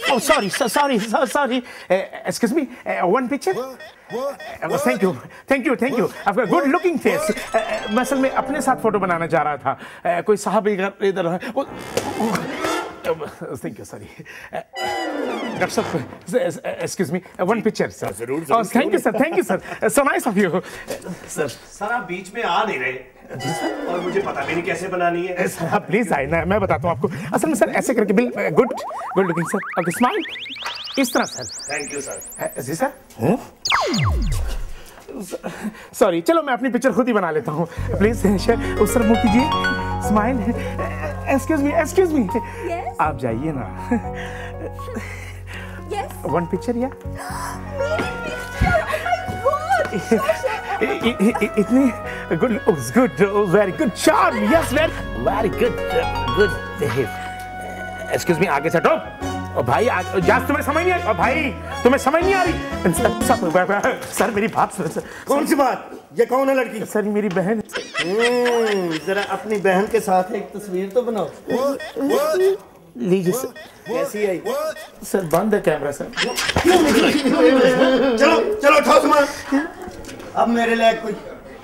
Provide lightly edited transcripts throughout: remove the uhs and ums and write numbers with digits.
Oh, sorry. Excuse me, one picture. Thank you. आपका good looking face. मैं असल में अपने साथ फोटो बनाना चाह रहा था। कोई साहब इधर है। थैंक यू, सॉरी डॉक्टर साहब, excuse me, one picture sir. जरूर thank you sir, so nice of you sir. आप बीच में आ नहीं रहे और मुझे पता भी नहीं कैसे बनानी है। सर आप प्लीज आए ना, मैं बताता हूँ आपको। असल में सर ऐसे करके बिल good looking sir. Okay, smile इस तरह सर। Thank you sir. जी सर। सॉरी, चलो मैं अपनी पिक्चर खुद ही बना लेता हूँ। प्लीज उस तरफ मुंह कीजिए, स्माइल। एक्सक्यूज मी आप जाइए ना। वन पिक्चर या इतनी good, very good charm, yes very good. Excuse me, आगे से हटो। और भाई जास तुम्हें समझ नहीं आ रही। और भाई तुम्हें समझ नहीं आ रही। सर मेरी बात सुनो सर। कौन सी बात? ये कौन है लड़की? सर मेरी बहन। जरा अपनी बहन के साथ एक तस्वीर तो बनाओ। लीजिए सर। कैसी आई? सर बंद है कैमरा सर। चलो उठाओ सामान। अब मेरे लिए कोई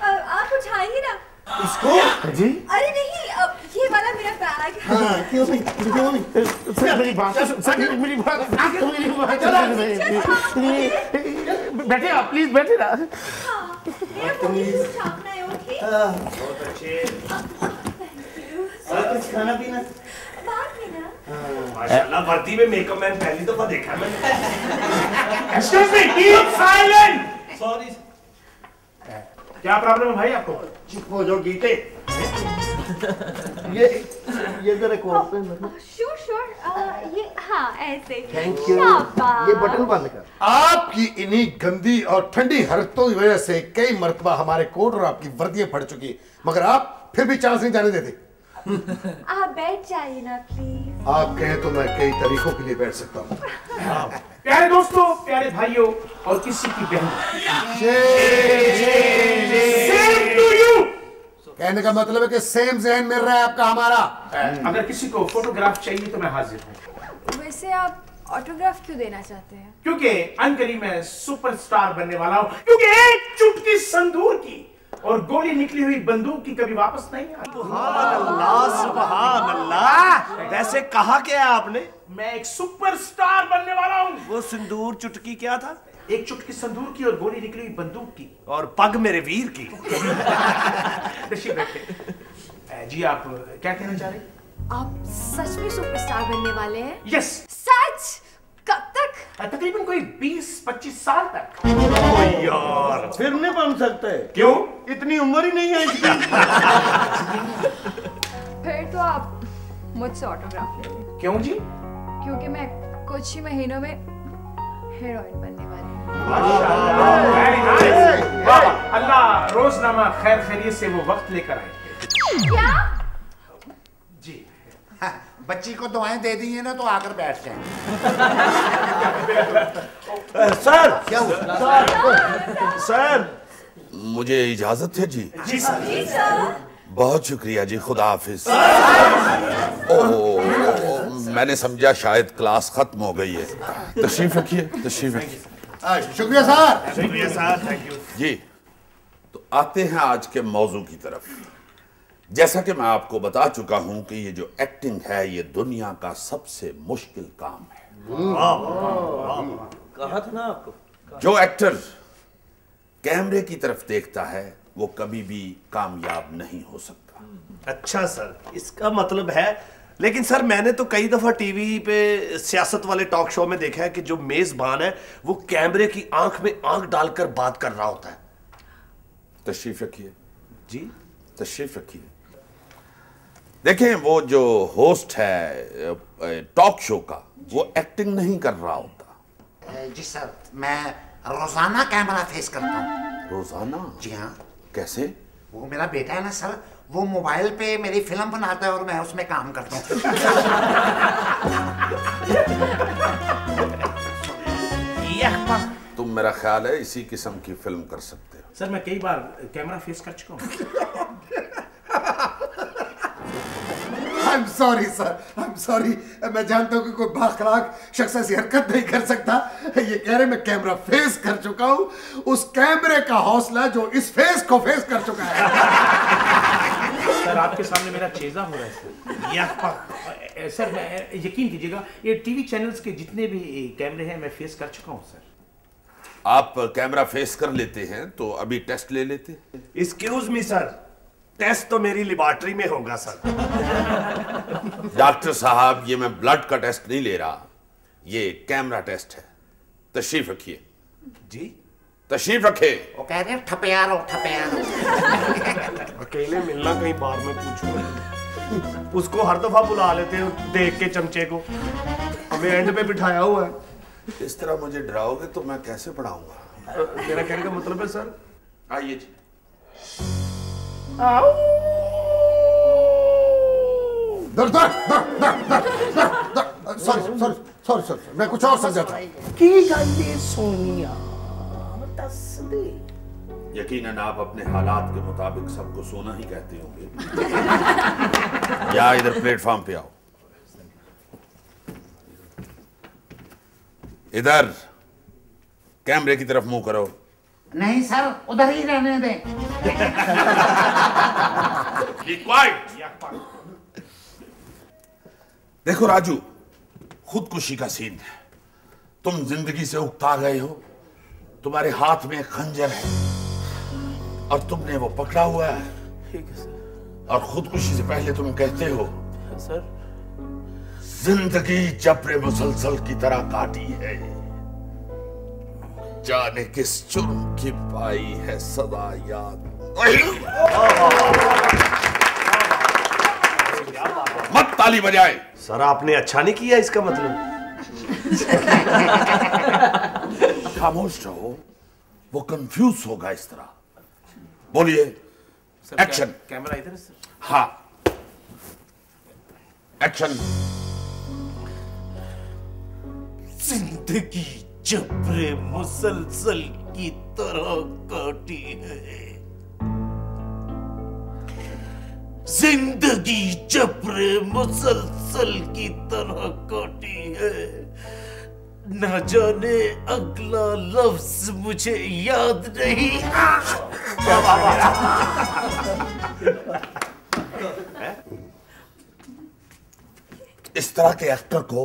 आप उठाइए ना इसको। जी अरे नहीं, अब ये वाला मेरा बैग। हाँ, क्यों नहीं? सर मेरी बात बैठे आप, प्लीज बैठे ना। मेरा प्लीज उठाना है, ओके? बहुत अच्छे। और कुछ खाना पीना? बाद में ना। माशाल्लाह, वर्दी में मेकअप मैन पहली दफा देखा मैंने। Excuse me, keep silent. Sorry. क्या प्रॉब्लम है भाई आपको? चुप हो जाओ गीते। ये जरा कोट पे श्योर, ये हाँ ऐसे। Thank you. शाबाश। ये बटन बंद कर। आपकी इन्हीं गंदी और ठंडी हरकतों की वजह से कई मरतबा हमारे कोट और आपकी वर्दियां फट चुकी, मगर आप फिर भी चांस नहीं जाने देते। आप बैठ जाइए ना प्लीज। आप कहें तो मैं कई तरीकों के लिए बैठ सकता हूँ। प्यारे दोस्तों, प्यारे भाइयों और किसी की बहन, सेम टू यू। कहने का मतलब है कि सेम जहन मिल रहा है आपका हमारा। अगर किसी को फोटोग्राफ चाहिए तो मैं हाजिर हूँ। वैसे आप ऑटोग्राफ क्यों देना चाहते हैं? क्योंकि अनकरीब मैं सुपरस्टार बनने वाला हूँ। क्योंकि एक चुटकी संदूर की और गोली निकली हुई बंदूक की कभी वापस नहीं आती। सुभान अल्लाह। वैसे कहा क्या है आपने? मैं एक सुपरस्टार बनने वाला हूँ। वो सिंदूर चुटकी क्या था? एक चुटकी संदूर की और गोली निकली हुई बंदूक की। और पग मेरे वीर की। जी आप क्या कहना चाह रहे हैं? आप सच में सुपरस्टार बनने वाले हैं? यस। सच? कब तक? तकरीबन कोई 20-25 साल तक। यार फिर नहीं बन सकते। क्यों? इतनी उम्र ही नहीं है इसकी। फिर तो आप मुझसे ऑटोग्राफ ले लें, क्यों जी? क्योंकि मैं कुछ ही महीनों में हीरोइन बनने वाली हूँ। Very nice. वाह, अल्लाह रोजनामा खैर खैरियत से वो वक्त लेकर आए। क्या? जी बच्ची को दुआएं दे दी है ना, तो आकर बैठ जाए। सर क्या हुआ? सर मुझे इजाजत है जी। जी सर। जी सर। बहुत शुक्रिया जी, खुदा हाफिज। मैंने समझा शायद क्लास खत्म हो गई है। तशरीफ रखिए। शुक्रिया सर। शुक्रिया सर, थैंक यू जी। तो आते हैं आज के मौजू की तरफ। जैसा कि मैं आपको बता चुका हूं कि ये जो एक्टिंग है ये दुनिया का सबसे मुश्किल काम है। कहा था ना आपको। जो एक्टर कैमरे की तरफ देखता है वो कभी भी कामयाब नहीं हो सकता। अच्छा सर, इसका मतलब है। लेकिन सर मैंने तो कई दफा टीवी पे सियासत वाले टॉक शो में देखा है कि जो मेजबान है वो कैमरे की आंख में आंख डालकर बात कर रहा होता है। तशरीफ रखिए जी। तशरीफ रखिए। देखें, वो जो होस्ट है टॉक शो का, वो एक्टिंग नहीं कर रहा होता। जी सर, मैं रोजाना कैमरा फेस करता हूँ। रोजाना? जी हाँ। कैसे? वो मेरा बेटा है ना सर, वो मोबाइल पे मेरी फिल्म बनाता है और मैं उसमें काम करता हूँ। तुम मेरा ख्याल है इसी किस्म की फिल्म कर सकते हो। सर मैं कई बार कैमरा फेस कर चुका हूँ। I'm sorry sir, I'm sorry। मैं जानता हूँ कि कोई बाखलाक शख्स ऐसी हरकत नहीं कर सकता। ये कह रहे मैं कैमरा फेस कर चुका हूँ, उस कैमरे का हौसला जो इस फेस को फेस कर चुका है। सर आपके सामने मेरा चेजा हो रहा है सर। सर यकीन कीजिएगा ये टीवी चैनल्स के जितने भी कैमरे हैं मैं फेस कर चुका हूँ सर। आप कैमरा फेस कर लेते हैं तो अभी टेस्ट ले लेते। एक्सक्यूज मी सर, टेस्ट तो मेरी लेबोरेटरी में होगा सर। डॉक्टर साहब ये मैं ब्लड का टेस्ट नहीं ले रहा, ये कैमरा टेस्ट है। तशरीफ रखिए। जी तशरीफ रखे। वो कह रहे ठपयारो ठपयारो। अकेले मिलना कहीं बार में पूछूंगा। उसको हर दफा बुला लेते हो देख के चमचे को, हमें एंड पे बिठाया हुआ है। इस तरह मुझे डराओगे तो मैं कैसे पढ़ाऊंगा? मेरा कहने का मतलब है सर। आइए जी। सॉरी सॉरी सॉरी सॉरी, मैं कुछ और समझा था। यकीनन आप अपने हालात के मुताबिक सबको सोना ही कहते होंगे। या इधर प्लेटफॉर्म पे आओ। इधर कैमरे की तरफ मुंह करो। नहीं सर, उधर ही रहने दें। Keep quiet। देखो राजू, खुदकुशी का सीन है। तुम जिंदगी से उकता गए हो, तुम्हारे हाथ में खंजर है और तुमने वो पकड़ा हुआ है। ठीक है सर। और खुदकुशी से पहले तुम कहते हो सर जिंदगी जबरे मुसलसल की तरह काटी है, जाने किस जुर्म की पाई है सदा याद। मत ताली बजाए। सर आपने अच्छा नहीं किया इसका मतलब। खामोश रहो, वो कंफ्यूज होगा इस तरह। बोलिए। एक्शन। कैमरा इधर है सर। हाँ एक्शन। जिंदगी जबरे मुसलसल की तरह काटी है, जिंदगी जबरे मुसलसल की तरह काटी है, न जाने अगला लफ्ज मुझे याद नहीं। इस तरह के एक्टर को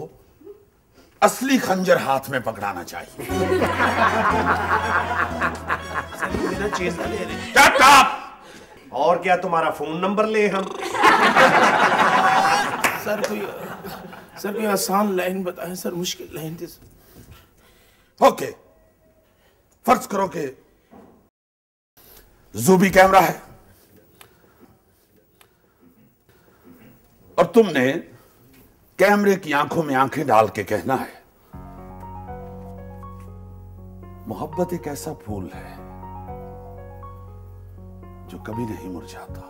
असली खंजर हाथ में पकड़ाना चाहिए। मेरा चेज़ा ले रहे। Shut up! और क्या तुम्हारा फोन नंबर ले हम? सर कोई आसान लाइन बताएं सर, मुश्किल लाइन थी। ओके, फर्ज करो कि जूबी कैमरा है और तुमने कैमरे की आंखों में आंखें डाल के कहना है, मोहब्बत एक ऐसा फूल है जो कभी नहीं मुरझाता,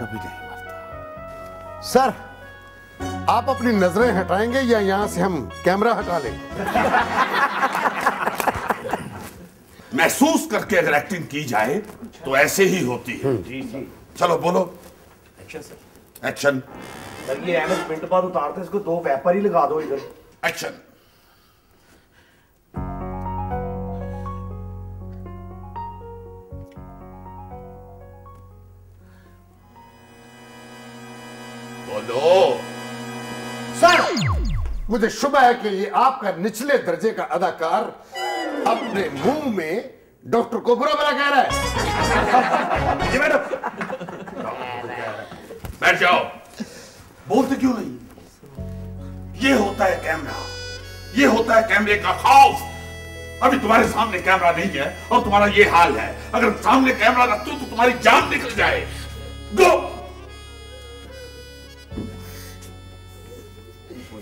कभी नहीं मरता। सर आप अपनी नजरें हटाएंगे या यहां से हम कैमरा हटा लें? महसूस करके अगर एक्टिंग की जाए तो ऐसे ही होती है। जी जी। चलो बोलो। Action sir. एक्शन। सर ये एमएस मिनट बाद उतारते इसको 2 वेपर ही लगा दो इधर। एक्शन। बोलो। सर मुझे शुभ है कि ये आपका निचले दर्जे का अदाकार अपने मुंह में डॉक्टर को बुरा भला कह रहा है। जी मैडम। बैठ जाओ। बोलते क्यों नहीं? ये होता है कैमरा, ये होता है कैमरे का खौफ। अभी तुम्हारे सामने कैमरा नहीं है और तुम्हारा ये हाल है। अगर सामने कैमरा रख दो तो तुम्हारी जान निकल जाए। गो।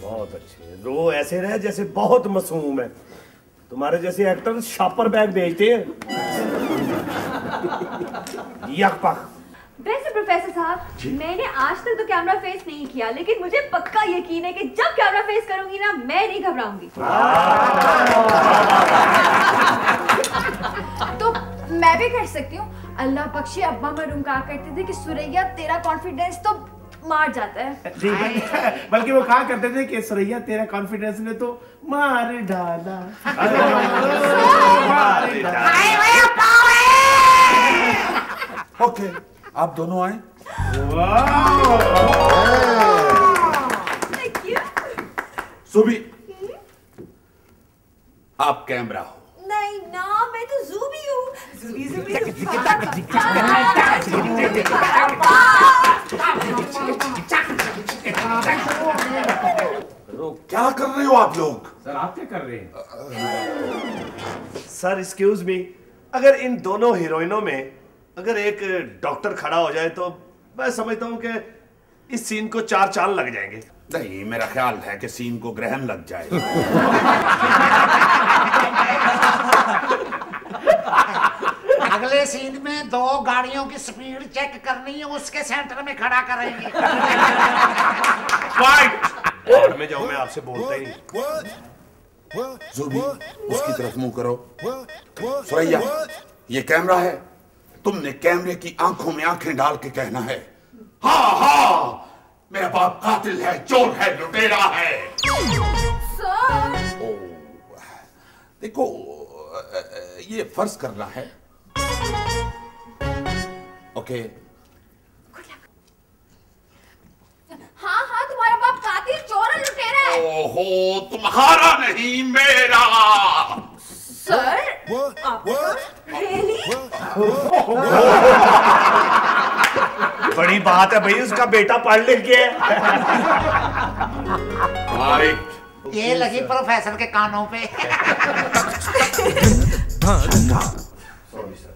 बहुत अच्छे। रो ऐसे रहे जैसे बहुत मासूम है। तुम्हारे जैसे एक्टर शापर बैग भेजते हैं। यकपक। वैसे प्रोफेसर साहब, मैंने आज तक तो कैमरा फेस नहीं किया, लेकिन मुझे पक्का यकीन है कि जब कैमरा फेस करूंगी ना, मैं नहीं घबराऊंगी। तो मैं भी कर सकती हूँ। अल्लाह बख्शे अब्बा मरूम कहा करते थे कि सुरैया तेरा कॉन्फिडेंस तो मार जाता है। जी, बल्कि वो कहा करते थे कि सुरैया तेरा कॉन्फिडेंस ने तो मार डाला। ओके, आप दोनों आए। सुबी, आप कैमरा हो। नहीं ना, मैं तो ज़ूबी हूँ। क्या कर रहे हो आप लोग? सर आप क्या कर रहे हैं? सर एक्सक्यूज मी, अगर इन दोनों हीरोइनों में अगर एक डॉक्टर खड़ा हो जाए तो मैं समझता हूँ कि इस सीन को 4 चांद लग जाएंगे। नहीं, मेरा ख्याल है कि सीन को ग्रहण लग जाए। अगले सीन में 2 गाड़ियों की स्पीड चेक करनी है, उसके सेंटर में खड़ा करेंगे। फाइट! और में जाऊं, मैं आपसे बोलता ही नहीं। ज़ूबी, उसकी तरफ मुंह करो। सुरैया, ये कैमरा है, तुमने कैमरे की आंखों में आंखें डाल के कहना है, हाँ हाँ मेरा बाप कातिल है, चोर है, लुटेरा है। सर! देखो, ये फर्ज करना है। ओके। हाँ हाँ, तुम्हारा बाप कातिल, चोर और लुटेरा है। ओहो, तुम्हारा नहीं मेरा। Sir, really? बड़ी बात है भाई, उसका बेटा पढ़ लिख के। ये लगी प्रोफेसर के कानों पे। Sorry sir.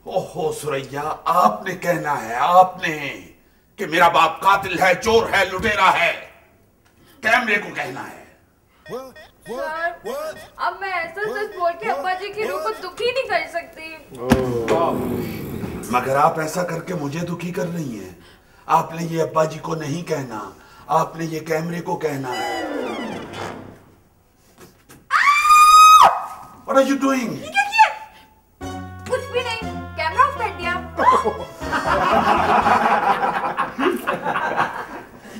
ओहो सुरैया, आपने कहना है, आपने कि मेरा बाप कातिल है, चोर है, लुटेरा है। कैमरे को कहना है। सर, अब मैं ऐसा सच बोल के अब्बा जी की रूह को दुखी नहीं कर सकती। मगर आप ऐसा करके मुझे दुखी कर रही हैं। आपने ये अब्बा जी को नहीं कहना, आपने ये कैमरे को कहना है। What are you doing? ये क्या किया? कुछ भी नहीं, कैमरा ऑफ कर दिया।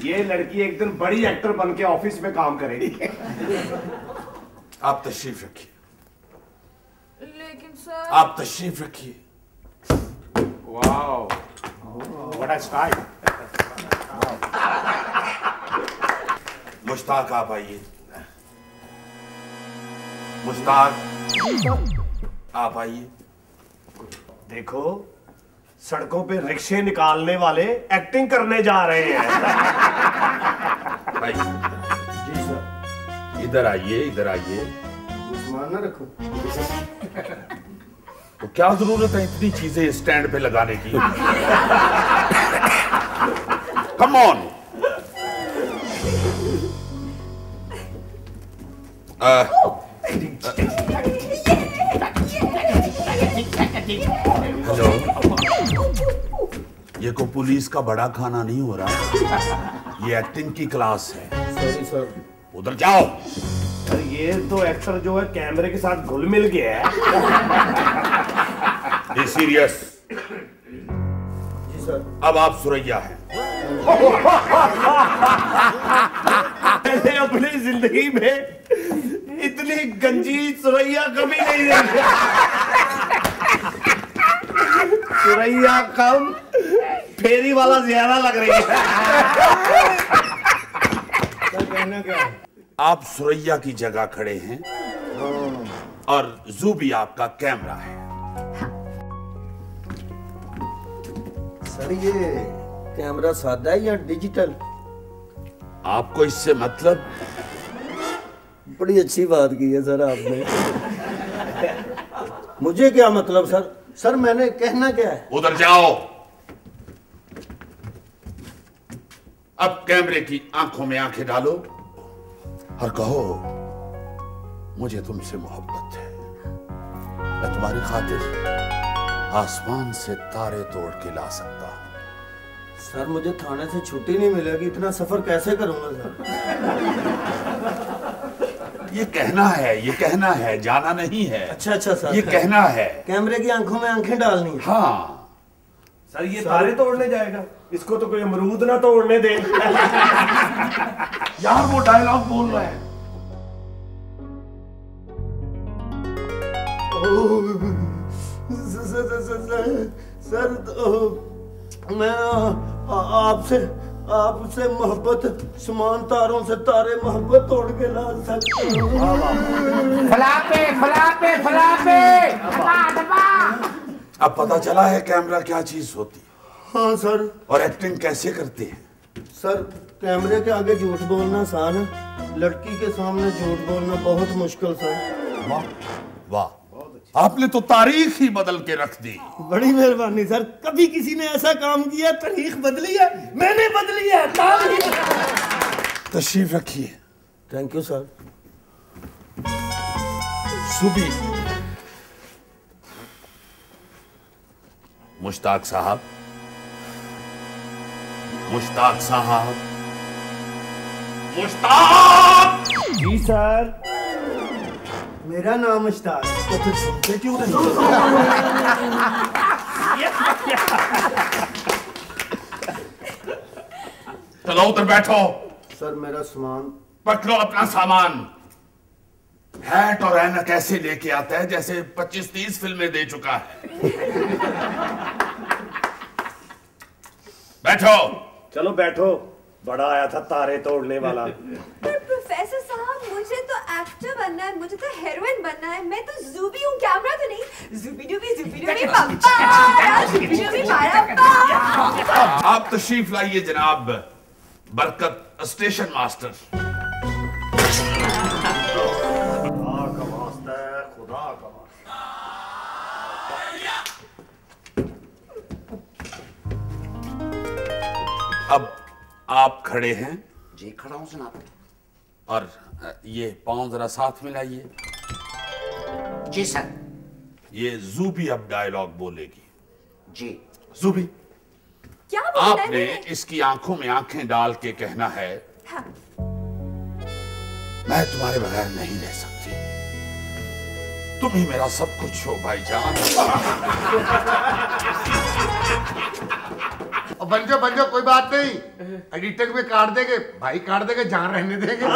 ये लड़की एक दिन बड़ी एक्टर बन के ऑफिस में काम करेगी। आप तशरीफ रखिए। लेकिन सर, आप तशरीफ रखिए। Wow, what a style. Mushtaq, आप आइए। मुश्ताक, आप आइए। देखो, सड़कों पे रिक्शे निकालने वाले एक्टिंग करने जा रहे हैं। भाई जी सर। इधर आइए, इधर आइए। दुश्मन ना रखो। तो क्या जरूरत है इतनी चीजें स्टैंड पे लगाने की? Come on. हेलो, ये को पुलिस का बड़ा खाना नहीं हो रहा, ये एक्टिंग की क्लास है। Sorry sir. उधर जाओ। और ये तो एक्टर जो है कैमरे के साथ घुल मिल गया है। Be serious. जी सर। अब आप सुरैया हैं। मैंने अपनी जिंदगी में इतनी गंजी सुरैया कभी नहीं देखी। सुरैया कम, फेरी वाला ज्यादा लग रही है। सर कहना क्या है? आप सुरैया की जगह खड़े हैं और ज़ूबी आपका कैमरा है। सर ये कैमरा सादा है या डिजिटल? आपको इससे मतलब? बड़ी अच्छी बात की है सर आपने। मुझे क्या मतलब सर? सर मैंने कहना क्या है? उधर जाओ। अब कैमरे की आंखों में आंखें डालो और कहो, मुझे तुमसे मोहब्बत है। मैं तुम्हारी खातिर आसमान से तारे तोड़ के ला सकता हूं। सर मुझे थाने से छुट्टी नहीं मिलेगी, इतना सफर कैसे करूंगा सर? ये कहना है, जाना नहीं है। अच्छा सर, ये कहना है। कैमरे की आंखों में आंखें डालनी है। हाँ सर, ये तारे तोड़ने जाएगा, इसको तो कोई अमरूद ना तोड़ने दे। यार वो डायलॉग बोल रहा है। सर मैं आपसे मोहब्बत, समान तारों से तारे मोहब्बत तोड़ के ला सकते। फलापे अब पता चला है कैमरा क्या चीज होती है। हाँ सर। और एक्टिंग कैसे करते हैं। सर कैमरे के आगे झूठ बोलना आसान है, लड़की के सामने झूठ बोलना बहुत मुश्किल सर। वाह वाह, आपने तो तारीख ही बदल के रख दी। बड़ी मेहरबानी सर। कभी किसी ने ऐसा काम किया, तारीख बदली है, मैंने बदली है। तशरीफ रखिए। Thank you sir. Subi, Mushtaq साहब, मुश्ताक। जी सर। मेरा नाम मुश्ताक। तो फिर सुनते क्यों नहीं? चलो उधर बैठो। सर मेरा सामान। पकड़ो अपना सामान। हैट और ऐनक ऐसे लेके आता है जैसे 25-30 फिल्में दे चुका है। बैठो। चलो बैठो, बड़ा आया था तारे तोड़ने वाला। पर प्रोफेसर साहब, मुझे तो एक्टर बनना है, मुझे तो हीरोइन बनना है। मैं तो ज़ूबी हूँ, कैमरा तो नहीं। ज़ूबी पापा। आप तशरीफ लाइए जनाब बरकत स्टेशन मास्टर। खुदा का वास्ता। अब आप खड़े हैं। जी खड़ा हूं जनाब। और ये पांव जरा साथ मिलाइए। जी सर। ये जूबी अब डायलॉग बोलेगी। जी। जूबी, क्या बोलना है आपने मैंने? इसकी आंखों में आंखें डाल के कहना है, हाँ। मैं तुम्हारे बगैर नहीं रह सकती, तुम ही मेरा सब कुछ हो भाईजान। बन जाओ, कोई बात नहीं, एडिटिंग में काट देंगे भाई, काट देंगे, जहां रहने देंगे।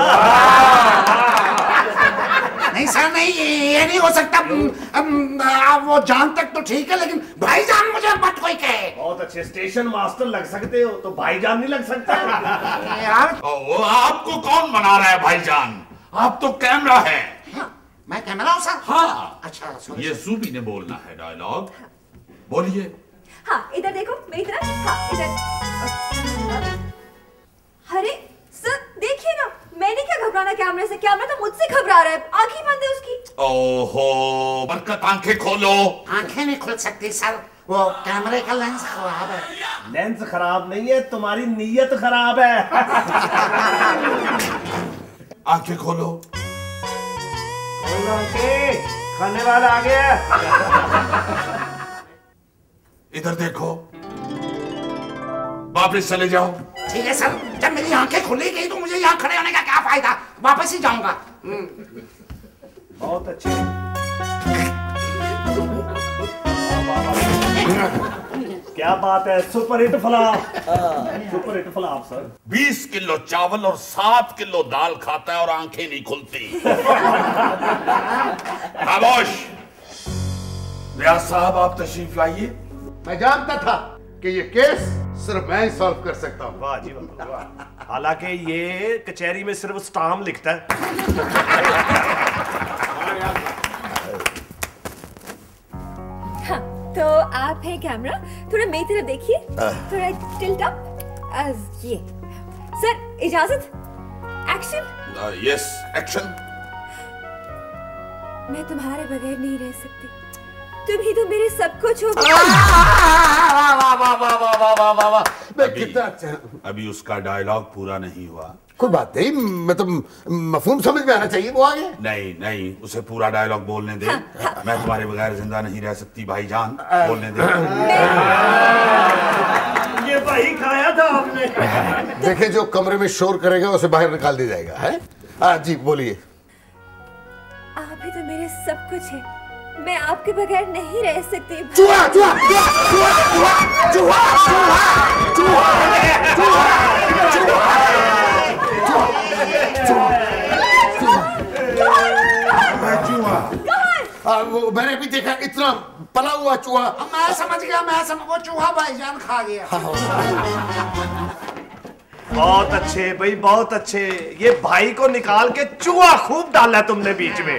नहीं सर, नहीं ये नहीं हो सकता। वो जान तक तो ठीक है, लेकिन भाईजान मुझे मत कोई कहे। बहुत अच्छे, स्टेशन मास्टर लग सकते हो तो भाईजान नहीं लग सकता। यार वो आपको कौन बना रहा है भाईजान? आप तो कैमरा है। हाँ, मैं कैमरा हूँ सर। हाँ। अच्छा ये जूबी ने बोलना है डायलॉग। बोलिए। हाँ, इधर देखो, मेरी तरफ। हाँ, इधर। अरे सर, देखिए ना, मैंने क्या घबराना कैमरे से? कैमरा तो मुझसे घबरा रहा है, आंखें बंद है उसकी। ओहो बरकत, आंखें खोलो। आंखें नहीं खुल सकती सर, वो कैमरे का लेंस खराब है। लेंस खराब नहीं है, तुम्हारी नीयत खराब है। आंखें खोलो। खाने वाला आ गया। इधर देखो, वापस चले जाओ। ठीक है सर, जब मेरी आंखें खुली गई तो मुझे यहाँ खड़े होने का क्या फायदा, वापस ही जाऊंगा। बहुत अच्छे। क्या बात है, super hit flop. Super hit flop sir. 20 kilo चावल और 7 किलो दाल खाता है और आंखें नहीं खुलती। खामोश। रियाज साहब, आप तशरीफ लाइए। मैं जानता था कि ये केस सिर्फ मैं ही सॉल्व कर सकता हूँ। वाह जी वाह। हालांकि ये कचहरी में सिर्फ स्टाम्प लिखता है। हाँ, तो आप हैं कैमरा, थोड़ा मेरी तरफ देखिए, थोड़ा टिल्ट अप। ये सर, इजाजत। एक्शन। Yes, action. मैं तुम्हारे बगैर नहीं रह सकती, तुम ही तो मेरे सब कुछ हो। अभी उसका डायलॉग पूरा नहीं हुआ। कोई बात नहीं, मैं तो मफहूम समझ में आना चाहिए, वो आ गया। नहीं नहीं, उसे पूरा डायलॉग बोलने दे। मैं तुम्हारे बगैर जिंदा नहीं रह सकती भाईजान, बोलने दे। ये भाई खाया था आपने। देखे, जो कमरे में शोर करेगा उसे बाहर निकाल दिया जाएगा, है? जी बोलिए। ही तो मेरे सब कुछ है। मैं आपके बगैर नहीं रह सकती। चूहा चूहा चूहा चूहा चूहा चूहा वो मैंने भी देखा, इतना पला हुआ चूहा। मैं समझ गया, वो चूहा भाईजान खा गया। बहुत अच्छे भाई, बहुत अच्छे। ये भाई को निकाल के चूहा खूब डाला तुमने बीच में।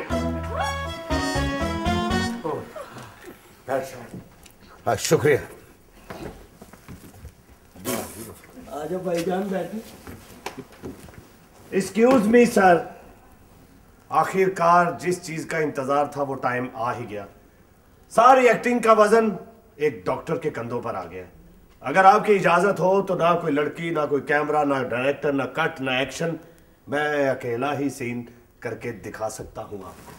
शुक्रिया। आजा भाईजान बैठे। एक्सक्यूज मी सर, आखिरकार जिस चीज का इंतजार था वो टाइम आ ही गया। सारी एक्टिंग का वजन एक डॉक्टर के कंधों पर आ गया। अगर आपकी इजाजत हो तो ना कोई लड़की, ना कोई कैमरा, ना डायरेक्टर, ना कट, ना एक्शन, मैं अकेला ही सीन करके दिखा सकता हूं आपको।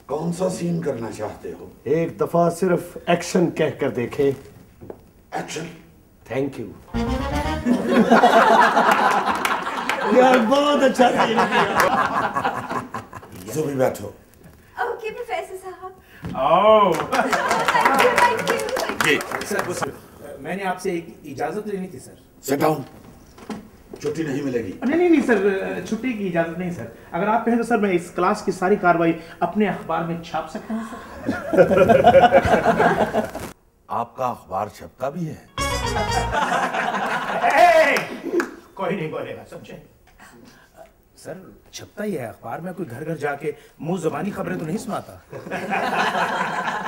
कौन सा सीन करना चाहते हो? एक दफा सिर्फ एक्शन कहकर देखें। एक्शन। Thank you. यार बहुत अच्छा सीन भी बैठो। ओके प्रोफेसर साहब। ये सर, मैंने आपसे एक इजाजत लेनी थी सर। Sit down. छुट्टी नहीं मिलेगी। नहीं सर, छुट्टी की इजाजत नहीं सर। अगर आप कहें तो सर मैं इस क्लास की सारी कार्रवाई अपने अखबार में छाप सकता हूं सर। आपका अखबार छपता भी है? कोई नहीं बोलेगा, समझे सर। छपता ही है अखबार में, कोई घर घर जाके मुंह जबानी खबरें तो नहीं सुनाता।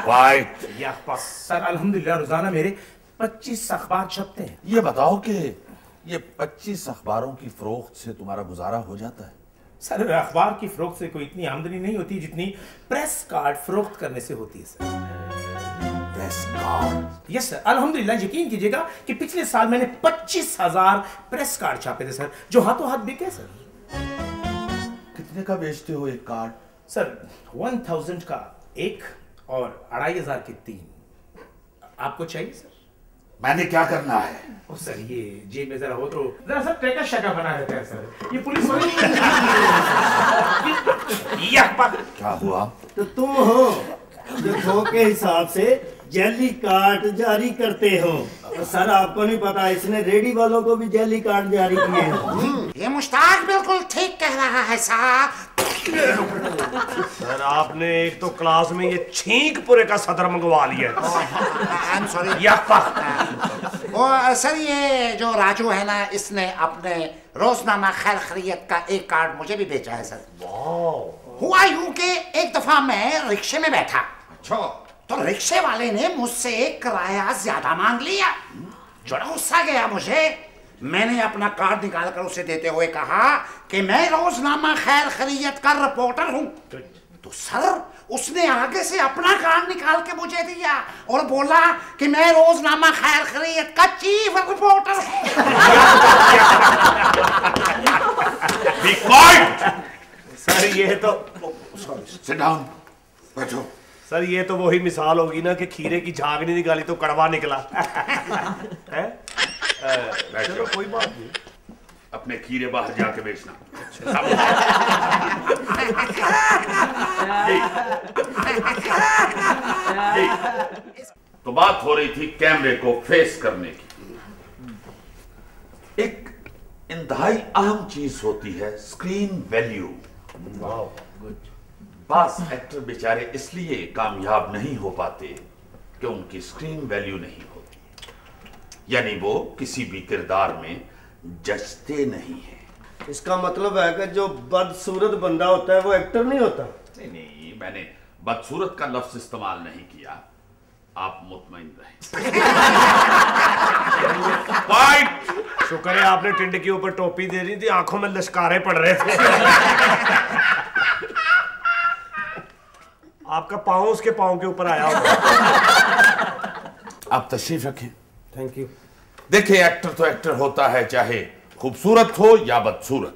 वाइट। ये अखबार सर अल्हम्दुलिल्लाह रोजाना मेरे 25 अखबार छपते हैं। ये बताओ कि ये 25 अखबारों की फरोख्त से तुम्हारा गुजारा हो जाता है? सर अखबार की फरोख्त से कोई इतनी आमदनी नहीं होती जितनी प्रेस कार्ड फरोख्त करने से होती है sir. Press card? Yes sir, अल्हम्दुलिल्लाह यकीन कीजिएगा कि पिछले साल मैंने 25,000 प्रेस कार्ड छापे थे सर, जो हाथों हाथ बिके सर। कितने का बेचते हो एक कार्ड? सर 1000 का एक और 2500 के 3। आपको चाहिए सर? मैंने क्या करना है? ओ सर ये जेब में जरा हो तो जरा सर ट्रैकर शैकर बना देते हैं सर। ये पुलिस वाले क्या हुआ? तो तुम हो जो थोक के हिसाब से जेली कार्ड जारी करते हो। सर आपको नहीं पता, इसने रेडी वालों को भी जेली कार्ड जारी किए हैं। ये मुश्ताक बिल्कुल ठीक कह रहा है साहब। सर आपने एक तो क्लास में ये छींक पूरे का सदर मंगवा लिया। I am sorry. सर ये जो राजू है ना, इसने अपने रोजनामा खैर खैरियत का एक कार्ड मुझे भी बेचा है सर। हुआ यूं कि एक दफा मैं रिक्शे में बैठा। अच्छा। तो रिक्शे वाले ने मुझसे किराया ज्यादा मांग लिया। बड़ा गुस्सा गया मुझे। मैंने अपना कार्ड निकालकर उसे देते हुए कहा कि मैं रोजनामा खैर खैरियत का रिपोर्टर हूं। तो सर उसने आगे से अपना कार्ड निकाल के मुझे दिया और बोला कि मैं रोजनामा खैर खैरियत का चीफ रिपोर्टर हूं। सर ये तो सिट डाउन। बैठो। सर ये तो वही मिसाल होगी ना कि खीरे की झाग नहीं निकाली तो कड़वा निकला। है? चलो कोई बात नहीं, अपने खीरे बाहर जाके बेचना। तो बात हो रही थी कैमरे को फेस करने की। एक इंतहाई अहम चीज होती है स्क्रीन वैल्यू। बास एक्टर बेचारे इसलिए कामयाब नहीं हो पाते कि उनकी स्क्रीन वैल्यू नहीं होती, यानी वो किसी भी किरदार में जचते नहीं है। इसका मतलब है कि जो बदसूरत बंदा होता है वो एक्टर नहीं होता। नहीं, मैंने बदसूरत का लफ्ज इस्तेमाल नहीं किया, आप मुतमईन रहें। शुक्र है आपने टिंड के ऊपर टोपी दे दी थी, आंखों में लश्कारे पड़ रहे थे। आपका पांव उसके पांव के ऊपर आया होगा। आप तशरीफ रखें। Thank you. देखिए, एक्टर तो एक्टर होता है, चाहे खूबसूरत हो या बदसूरत।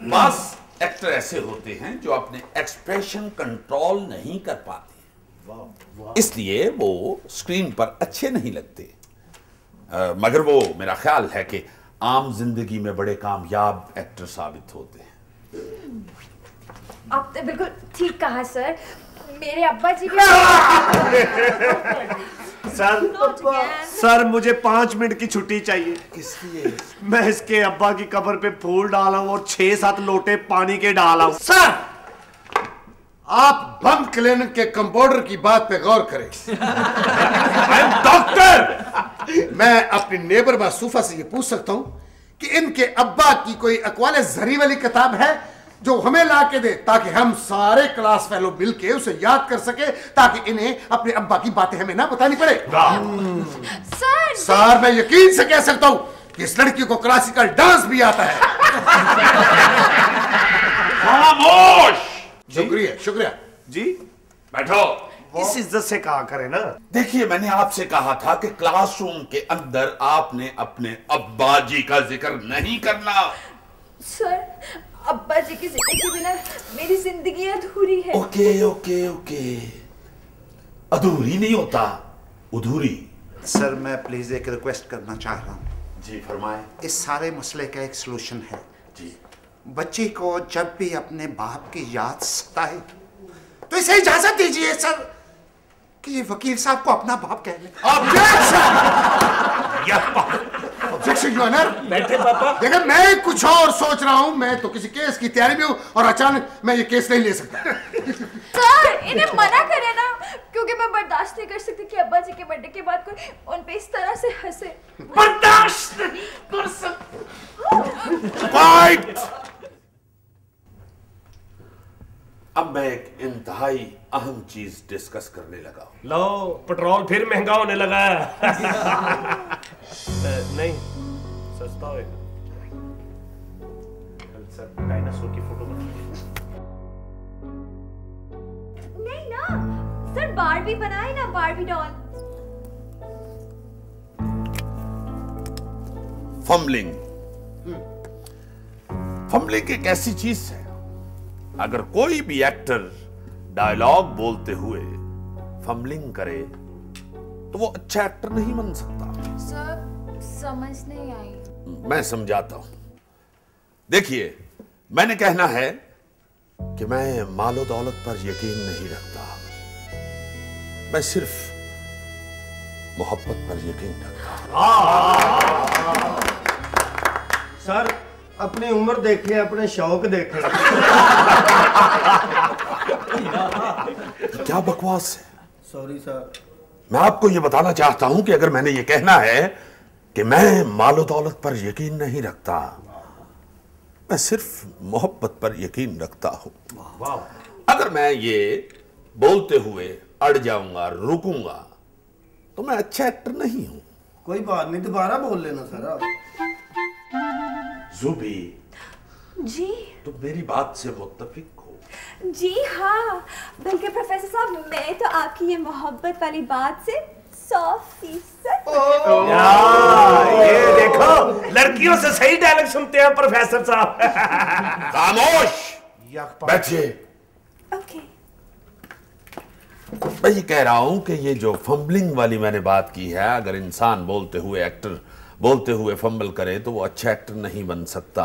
बस एक्टर ऐसे होते हैं जो अपने एक्सप्रेशन कंट्रोल नहीं कर पाते, इसलिए वो स्क्रीन पर अच्छे नहीं लगते। मगर वो मेरा ख्याल है कि आम जिंदगी में बड़े कामयाब एक्टर साबित होते हैं। आपने बिल्कुल ठीक कहा सर, मेरे अब्बा जी भी सर मुझे 5 मिनट की छुट्टी चाहिए। किस लिए? मैं इसके अब्बा की कब्र पे फूल डाला हूं और 6-7 लोटे पानी के डाला हूं। सर, आप बंद क्लिनिक के कंपाउंडर की बात पे गौर करें। डॉक्टर, मैं अपनी नेबर मासूफा से ये पूछ सकता हूं कि इनके अब्बा की कोई अक़वाले ज़री वाली किताब है जो हमें ला के दे, ताकि हम सारे क्लास फेलो मिलके उसे याद कर सके, ताकि इन्हें अपने अब्बा की बातें हमें ना बतानी पड़े। सर, मैं यकीन से कह सकता हूं कि इस लड़की को क्लासिकल डांस भी आता है। खामोश! शुक्रिया शुक्रिया जी। बैठो। इस इज्जत से कहा करें ना। देखिए, मैंने आपसे कहा था कि क्लासरूम के अंदर आपने अपने अब्बा जी का जिक्र नहीं करना। सर, अब्बा जी की जिक्र के बिना मेरी जिंदगी अधूरी है। ओके ओके ओके, अधूरी नहीं होता, अधूरी। सर, मैं प्लीज एक रिक्वेस्ट करना चाह रहा हूँ। जी फरमाएं। इस सारे मसले का एक सलूशन है। जी। बच्ची को जब भी अपने बाप की याद सताए तो इसे इजाजत दीजिए सर कि ये वकील साहब को अपना बाप कह ले। Objection your honour. बैठे पापा। देखिए, मैं कुछ और सोच रहा हूं। मैं तो किसी केस की तैयारी में हूं और अचानक मैं ये केस नहीं ले सकता। सर, इन्हें मना करें ना, क्योंकि मैं बर्दाश्त नहीं कर सकती कि अब्बा जी के बर्थडे के बाद कोई उन पे इस तरह से हंसे। बर्दाश्त नहीं कर सकता। फाइट! अब मैं एक इंतहाई अहम चीज डिस्कस करने लगा हूं। लो, पेट्रोल फिर महंगा होने लगा है। नहीं, सस्ता होएगा। सर, डायनासोर की फोटो नहीं ना सर, बारबी बनाए ना, बारबी डॉल। फम्बलिंग। फम्बलिंग एक ऐसी चीज है, अगर कोई भी एक्टर डायलॉग बोलते हुए फम्बलिंग करे तो वो अच्छा एक्टर नहीं बन सकता। सर, समझ नहीं आई। मैं समझाता हूं। देखिए, मैंने कहना है कि मैं मालो दौलत पर यकीन नहीं रखता, मैं सिर्फ मोहब्बत पर यकीन रखता हूं। सर, अपनी उम्र देखे, अपने शौक देखे। क्या बकवास है। Sorry sir. मैं आपको यह बताना चाहता हूं कि अगर मैंने ये कहना है कि मैं मालो दौलत पर यकीन नहीं रखता, मैं सिर्फ मोहब्बत पर यकीन रखता हूं। अगर मैं ये बोलते हुए अड़ जाऊंगा, रुकूंगा, तो मैं अच्छा एक्टर नहीं हूं। कोई बात नहीं, दोबारा बोल लेना सर आप। जुबी जी। तुम मेरी बात से मुत्तफिक हो? जी हाँ, बल्कि प्रोफेसर साहब, मैं तो आपकी ये मोहब्बत वाली बात से 100%। ये देखो, लड़कियों से सही डायलॉग सुनते हैं प्रोफेसर साहब। खामोश! बैठिए। ओके। मैं ये कह रहा हूं कि ये जो फंबलिंग वाली मैंने बात की है, अगर इंसान बोलते हुए, एक्टर बोलते हुए फंबल करे तो वो अच्छा एक्टर नहीं बन सकता।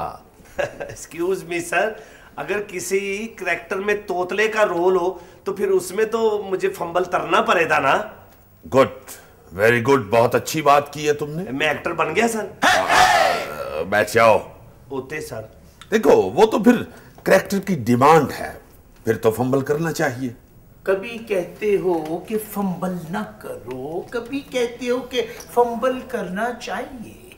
एक्सक्यूज मी सर, अगर किसी कैरेक्टर में तोतले का रोल हो तो फिर उसमें तो मुझे फंबल करना पड़ेगा ना। गुड, वेरी गुड, बहुत अच्छी बात की है तुमने। मैं एक्टर बन गया सर। बैठ जाओ। होते सर। देखो, वो तो फिर कैरेक्टर की डिमांड है, फिर तो फंबल करना चाहिए। कभी कहते हो कि फंबल ना करो, कभी कहते हो कि फंबल करना चाहिए।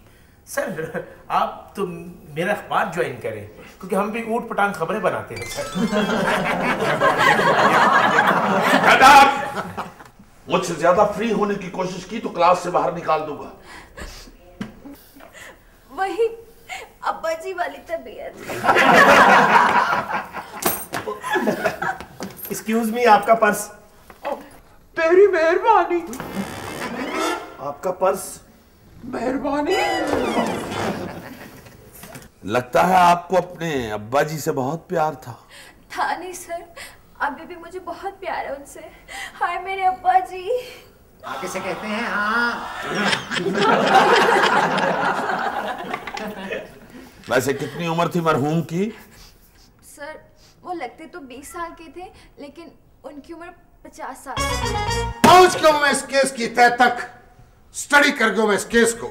सर, आप तो मेरा अखबार ज्वाइन करें, क्योंकि हम भी ऊट पटांग खबरें बनाते हैं सर। मुझसे ज्यादा फ्री होने की कोशिश की तो क्लास से बाहर निकाल दूंगा। वही अब्बा जी वाली तबीयत। एक्सक्यूज मी, आपका पर्स। तेरी मेहरबानी। आपका पर्स। मेहरबानी। लगता है आपको अपने अब्बा जी से बहुत प्यार था। था नहीं सर, अभी भी मुझे बहुत प्यार है उनसे। हाय मेरे अब्बा जी। आगे से कहते हैं हाँ। वैसे कितनी उम्र थी मरहूम की? सर, वो वो लगते तो 20 साल के थे, लेकिन उनकी उम्र 50 साल। पहुंच गया मैं इस केस की तह तक, स्टडी कर गया मैं इस केस को।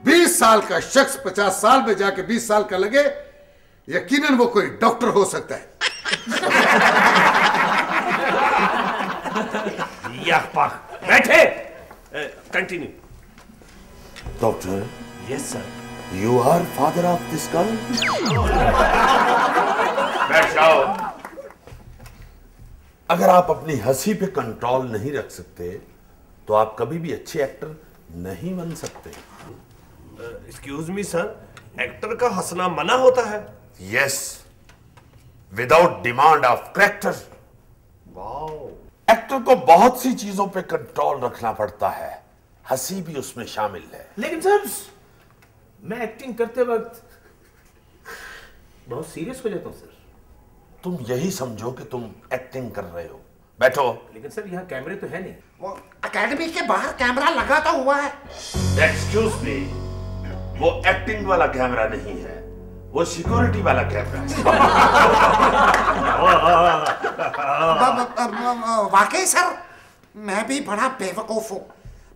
20 साल का शख्स 50 साल में जाके 20 साल का लगे, यकीनन वो कोई डॉक्टर हो सकता है। बैठे, continue. Doctor, yes sir. You are father of this girl? बैठ जाओ। अगर आप अपनी हंसी पे कंट्रोल नहीं रख सकते तो आप कभी भी अच्छे एक्टर नहीं बन सकते। एक्सक्यूज मी सर, एक्टर का हंसना मना होता है? Yes, without demand of character. Wow. Actor को बहुत सी चीजों पे कंट्रोल रखना पड़ता है, हंसी भी उसमें शामिल है। लेकिन सर मैं एक्टिंग करते वक्त बहुत सीरियस हो जाता हूं सर। तुम यही समझो कि तुम एक्टिंग कर रहे हो। बैठो। लेकिन सर यहाँ कैमरे तो है नहीं। वो एकेडमी के बाहर कैमरा लगा तो हुआ है। एक्सक्यूज मी, वो एक्टिंग वाला कैमरा नहीं है, वो सिक्योरिटी वाला कैमरा है। वाकई सर, मैं भी बड़ा बेवकूफ हूँ।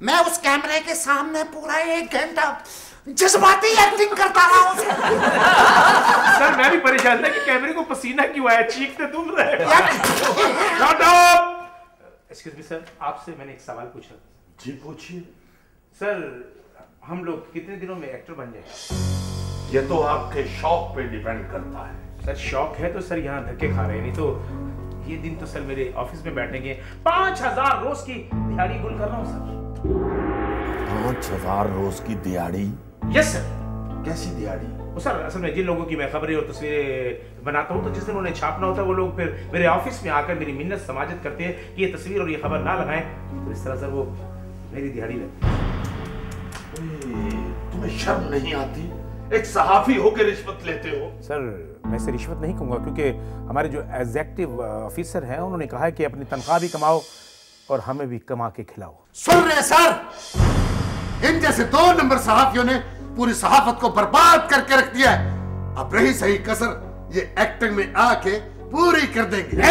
मैं उस कैमरे के सामने पूरा 1 घंटा जज्बाती एक्टिंग करता रहा हूँ। सर मैं भी परेशान था कि कैमरे को पसीना क्यों आया, चीखते तुम रहे। एक्सक्यूज मी सर, आपसे मैंने एक सवाल पूछा। जी पूछिए। सर हम लोग कितने दिनों में एक्टर बन जाए? ये तो आपके शौक पे डिपेंड करता है। सर शौक है तो सर यहाँ धक्के खा रहे हैं, नहीं तो ये दिन तो सर मेरे ऑफिस में बैठने के 5000 रोज की दिहाड़ी गुल कर रहा हूँ सर। 5000 रोज की दिहाड़ी? Yes sir. कैसी दिहाड़ी? वो सर असल में जिन लोगों की मैं खबरें और तस्वीरें बनाता हूँ, तो जिस दिन उन्हें छापना होता है वो लोग फिर मेरे ऑफिस में आकर मेरी मिन्नत समाजत करते हैं कि ये तस्वीर और ये खबर ना लगाएं, तो इस तरह सर वो मेरी दिहाड़ी लगती है। तुम्हें शर्म नहीं आती? एक सहाफी होकर रिश्वत लेते हो? सर मैं इसे रिश्वत नहीं कहूँगा, क्योंकि हमारे जो एग्जीक्यूटिव ऑफिसर हैं उन्होंने कहा है कि अपनी तनख्वाह भी कमाओ और हमें भी कमा के खिलाओ। सुन रहे सर, इन जैसे 2 नंबर सहाफियों ने पूरी सहाफत को बर्बाद करके रख दिया है। अब रही सही कसर ये एक्टिंग में आके पूरी कर देंगे।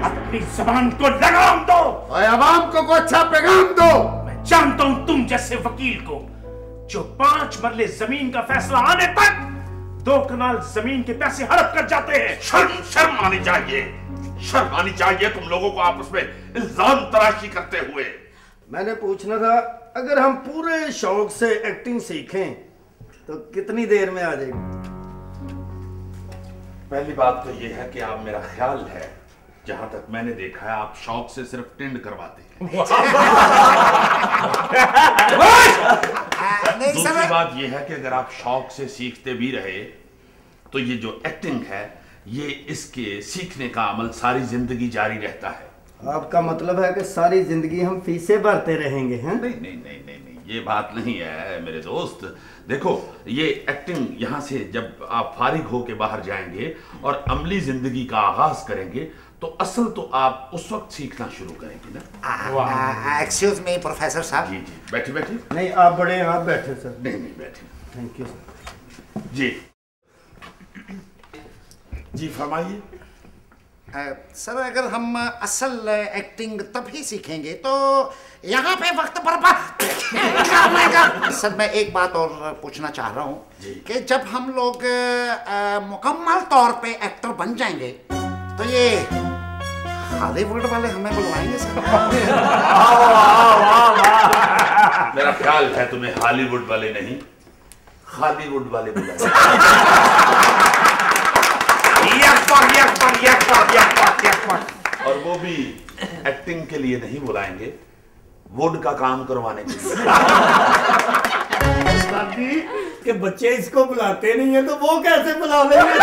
अपनी जबान को लगाम दो और आवाम को अच्छा पैगाम दो। मैं जानता हूं तुम जैसे वकील को जो 5 मरले जमीन का फैसला आने तक 2 कनाल जमीन के पैसे हड़प कर जाते हैं। शर्म आनी चाहिए, शर्म आनी चाहिए तुम लोगों को आपस में इल्जाम तराशी करते हुए। मैंने पूछना था, अगर हम पूरे शौक से एक्टिंग सीखें तो कितनी देर में आ जाएगी? पहली बात तो यह है कि आप, मेरा ख्याल है जहां तक मैंने देखा है, आप शौक से सिर्फ टिंड करवाते हैं। दूसरी बात यह है कि अगर आप शौक से सीखते भी रहे तो ये जो एक्टिंग है, ये इसके सीखने का अमल सारी जिंदगी जारी रहता है। आपका मतलब है कि सारी जिंदगी हम फीसें भरते रहेंगे? हैं? नहीं, ये बात नहीं है मेरे दोस्त। देखो, ये एक्टिंग यहाँ से जब आप फारिग होके बाहर जाएंगे और अमली जिंदगी का आगाज करेंगे तो असल तो आप उस वक्त सीखना शुरू करेंगे ना। एक्सक्यूज मी प्रोफेसर साहब। जी बैठिए। नहीं आप बड़े, आप बैठे सर। नहीं बैठे। Thank you sir. जी फरमाइए। सर अगर हम असल एक्टिंग तभी सीखेंगे तो यहाँ पे वक्त बर्बाद करने। सर मैं एक बात और पूछना चाह रहा हूँ कि जब हम लोग मुकम्मल तौर पे एक्टर बन जाएंगे तो ये हॉलीवुड वाले हमें बुलवाएंगे सर? मेरा ख्याल है तुम्हें हॉलीवुड वाले नहीं, हॉलीवुड वाले बुलाएंगे। और वो भी एक्टिंग के लिए नहीं बुलाएंगे, वुड का काम करवाने के लिए। दादी के बच्चे इसको बुलाते नहीं है तो वो कैसे बुला लेंगे?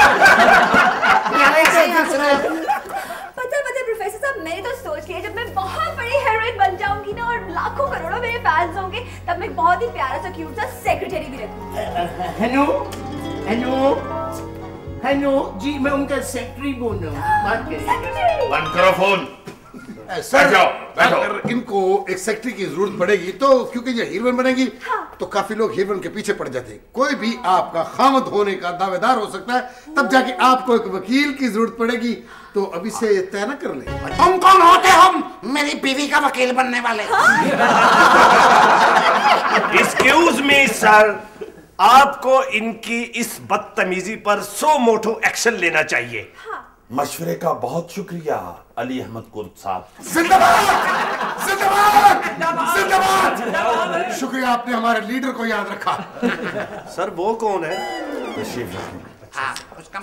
पता प्रोफेसर साहब, मैंने तो सोच लिया जब मैं बहुत बड़ी हीरोइन बन जाऊंगी ना और लाखों करोड़ों मेरे फैंस होंगे, तब मैं बहुत ही प्यारा सा क्यूट सा सेक्रेटरी भी रखूंगी। हेलो जी, मैं उनका सेक्रेटरी बोल रहा हूँ। बात करिए। बंद करो फोन। सर बैठो। अगर इनको एक सेक्रेटरी की जरूरत पड़ेगी तो क्योंकि ये हीरोइन बनेगी तो काफी लोग हीरोइन के पीछे पड़ जाते हैं। कोई भी आपका खामद होने का दावेदार हो सकता है, तब जाके आपको एक वकील की जरूरत पड़ेगी। तो अभी से तय न कर ले। तुम कौन होते हो मेरी बीवी का वकील बनने वाले? एक्सक्यूज मी सर, आपको इनकी इस बदतमीजी पर सो मोटो एक्शन लेना चाहिए। मशवरे का बहुत शुक्रिया अली अहमद कुर्द साहब। जिंदाबाद जिंदाबाद जिंदाबाद। शुक्रिया, आपने हमारे लीडर को याद रखा। सर वो कौन है?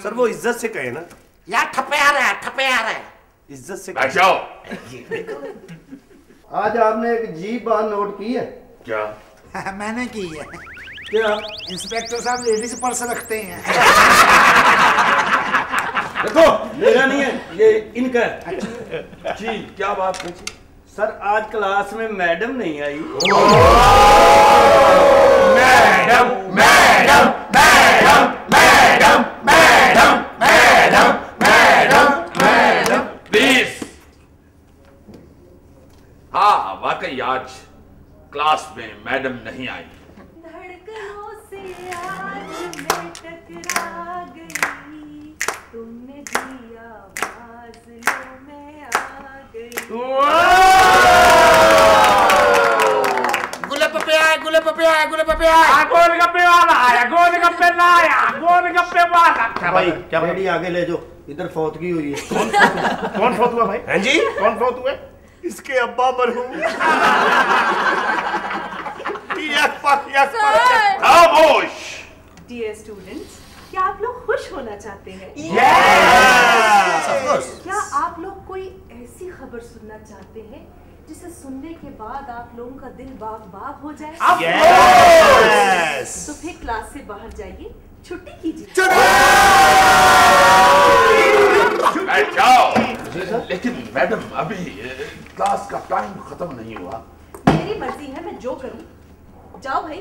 सर वो इज्जत से कहे ना। यार ठप्पे आ रहा है, ठप्पे आ रहा है। इज्जत से बैठ जाओ। आज आपने एक अजीब बात नोट की है। क्या? मैंने की है। क्या? इंस्पेक्टर साहब लेडीज पर्स रखते हैं। देखो मेरा नहीं है, ये इनका है। जी क्या बात है जी? सर आज क्लास में मैडम नहीं आई। Madam madam madam madam madam madam madam madam please. हाँ वाकई आज क्लास में मैडम नहीं आई। धड़कनों से आज मैं टकरा गई, तुमने दी आवाज लो मैं आ गई। गुलगप्पे आए, गुलगप्पे आए, गुलगप्पे आए। गोलगप्पे वाला आया, गोलगप्पे लाया, गोलगप्पे वाला। क्या भाई, क्या रेडी आगे ले जाओ, इधर फौतगी हुई है। कौन फौत हुआ भाई? हैं जी? कौन फौत हुए? इसके अब्बा मरहूम। खामोश। डियर स्टूडेंट्स, क्या आप लोग खुश होना चाहते हैं? क्या आप लोग कोई ऐसी खबर सुनना चाहते हैं जिसे सुनने के बाद आप लोगों का दिल बाग बाग हो जाए? तो फिर क्लास से बाहर जाइए, छुट्टी कीजिए। बैठ जाओ। लेकिन मैडम अभी क्लास का टाइम खत्म नहीं हुआ। मेरी मर्जी है, मैं जो करूं। जाओ भाई।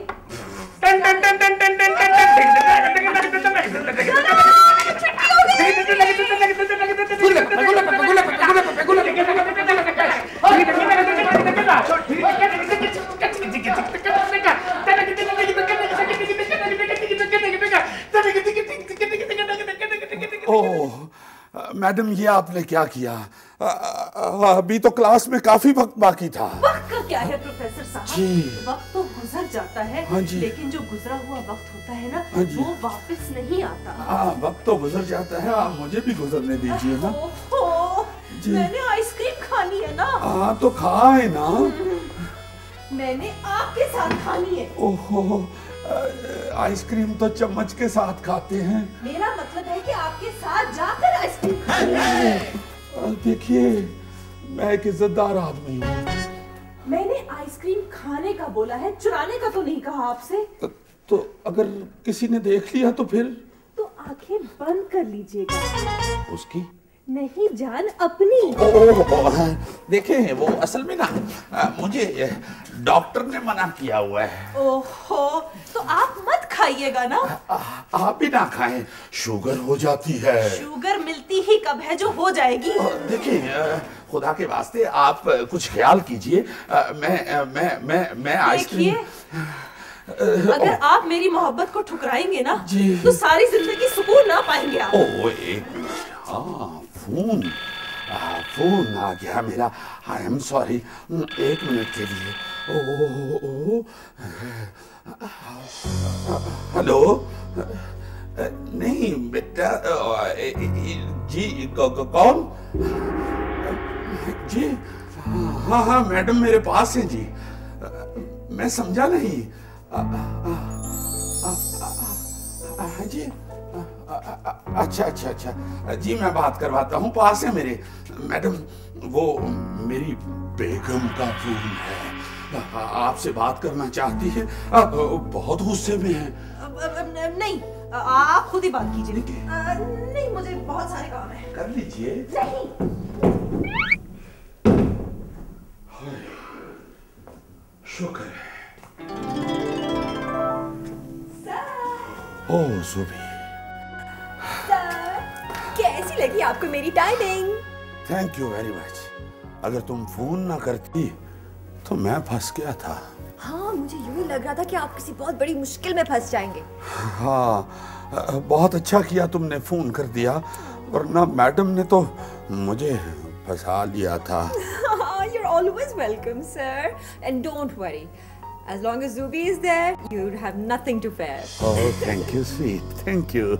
ओह मैडम ये आपने क्या किया? अभी तो क्लास में काफी वक्त बाकी था। वक्त का क्या है प्रोफेसर साहब? जी। वक्त तो गुजर जाता है। हाँ जी। लेकिन जो गुजरा हुआ वक्त होता है ना, हाँ जी। वो वापस नहीं आता। हाँ वक्त तो गुजर जाता है, आप मुझे भी गुजरने दीजिए ना। ओहो, जी। मैंने आइसक्रीम खानी है ना। हाँ तो खाए ना। मैंने आपके साथ खानी है। ओहो आइसक्रीम तो चम्मच के साथ खाते हैं। मेरा मतलब है कि आपके साथ जाकर आइसक्रीम खानी है। देखिए मैं एक इज्जतदार आदमी हूँ। मैंने आइसक्रीम खाने का बोला है, चुराने का तो नहीं कहा आपसे। तो अगर किसी ने देख लिया तो फिर? तो आंखें बंद कर लीजिएगा। उसकी नहीं जान अपनी। देखें वो असल में ना मुझे डॉक्टर ने मना किया हुआ है। ओहो, तो आप मत खाइएगा ना। आप भी ना खाएं, शुगर हो जाती है। शुगर मिलती ही कब है जो हो जाएगी। देखिए खुदा के वास्ते आप कुछ ख्याल कीजिए। मैं आइसक्रीम। अगर आप मेरी मोहब्बत को ठुकराएंगे ना, जी। तो सारी जिंदगी सुकून ना पाएंगे आप। हाँ फोन आ गया मेरा। आई एम सॉरी, 1 मिनट के लिए। हेलो नहीं बेटा। जी कौन? जी हाँ मैडम मेरे पास है जी। मैं समझा नहीं। जी अच्छा जी मैं बात करवाता हूँ, पास है मेरे। मैडम वो मेरी बेगम का फोन है, आपसे बात करना चाहती है। बहुत गुस्से में है। नहीं, आप खुद ही बात कीजिए। नहीं, मुझे बहुत सारे काम है। कर लीजिए। नहीं। शुक्र है। सर, ओह सुबह कैसी लगी आपको मेरी timing? Thank you very much. अगर तुम फोन ना करती तो मैं फंस गया था। हाँ, मुझे यूं ही लग रहा था कि आप किसी बहुत बड़ी मुश्किल में फंस जाएंगे। हाँ, बहुत अच्छा किया तुमने फोन कर दिया, वरना मैडम ने तो मुझे फंसा लिया था। You're always welcome, sir. And don't worry. As long as Zubi is there, you have nothing to fear. Oh, thank you, sweet. Thank you.